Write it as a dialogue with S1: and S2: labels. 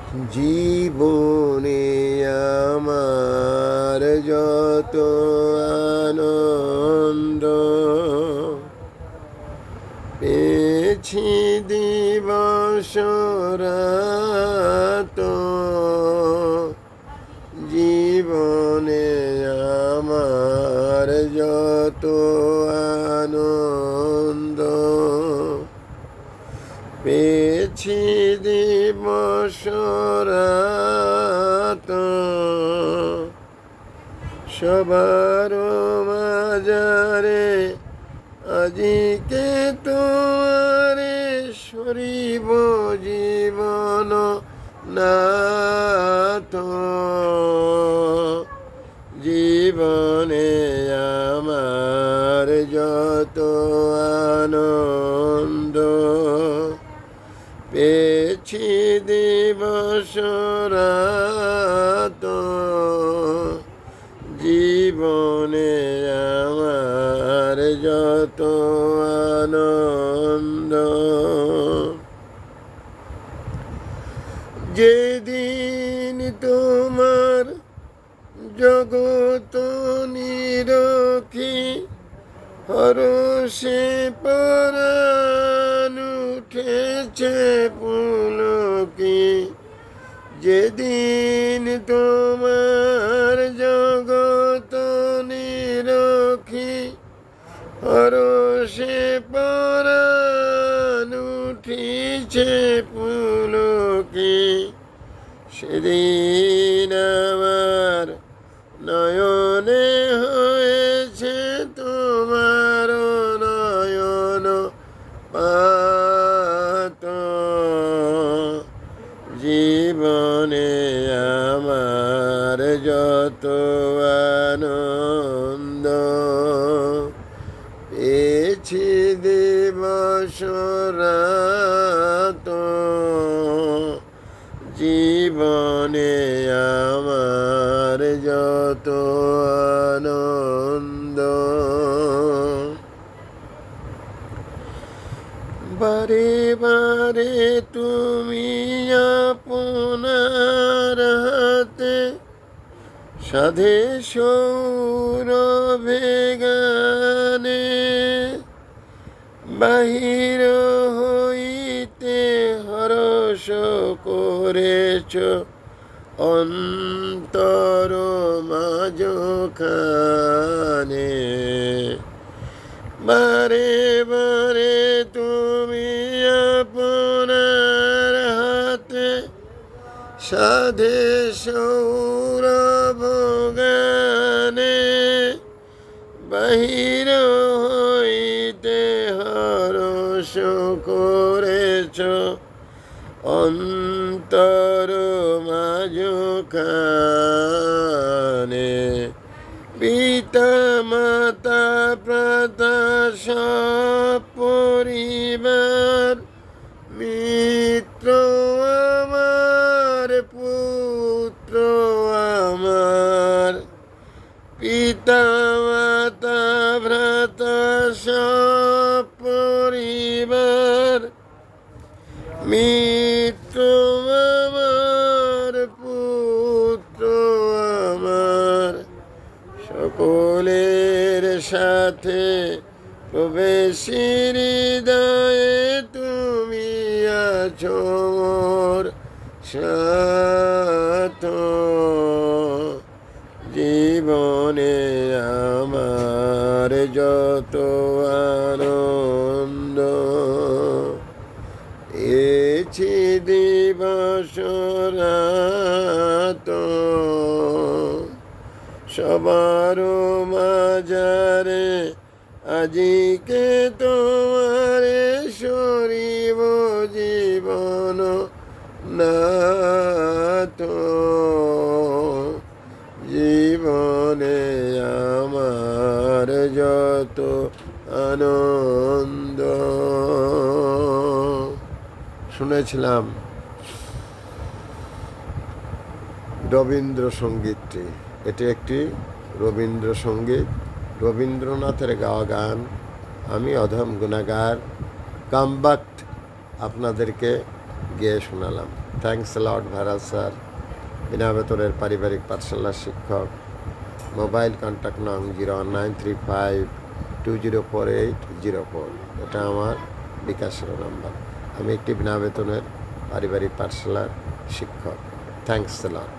S1: জীবনে আমার যত আনন্দ পেয়েছি দিবস রাত, জীবনে আমার যত আনন্দ পেয়েছি দিবস রাত, সবার মাঝারে আজিকে তোমারে সরিব জীবন নাথ। জীবনে আমার যত আনন্দ পেয়েছি দিবস রাত, জীবনে আমার যত আনন্দ। যেদিন তোমার জগত নিরখি হরষে পরাণ উঠেছে পুলকি, যেদিন তোমার জগত নিরখি হরষে পরাণ উঠিছে পুলকি, সেদিন আমার নয়নে হয়েছে তোমার নয়ন পাত। জীবনে আমার যত আনন্দ পেয়েছি দিবস রাত, জীবনে আমার যত আনন্দ। বারে বারে তুমি আপনার হাতে সাধে সৌরভে গানে বাহির হইতে হরষ করেছ অন্তর মাঝখানে। বারে বারে তুমি আপনার হাতে সাধে সৌরভ গানে বাহির হইতে হরষ করেছ অন্তর মাঝখানে। পিতা মাতা ভ্রাতা সব পরিবার মিত্র আমার পুত্র আমার, পিতা মাতা ভ্রাতা সব পরিবার মিত্র আমার পুত্র আমার, সকলের সাথে প্রবেশী হৃদয়ে তুমি আছো মোর সাথ। জীবনে আমার যত আনন্দ পেয়েছি দিবস রাত, সবার মাঝারে আজিকে তোমারে সরিব জীবন নাথ। জীবনে আমার যত আনন্দ। শুনেছিলাম রবীন্দ্রসঙ্গীতটি, এটি একটি রবীন্দ্রসঙ্গীত, রবীন্দ্রনাথের গাওয়া গান। আমি অধম গুণাগার কামবাক্ট আপনাদেরকে গেয়ে শোনালাম। Thanks lot viral sir. বিনা বেতনের পারিবারিক পাঠশালার শিক্ষক। মোবাইল কন্ট্যাক্ট নং 01935204804। এটা আমার বিকাশের নাম্বার। আমি একটি বিনা বেতনের পারিবারিক পাঠশালার শিক্ষক। Thanks lot.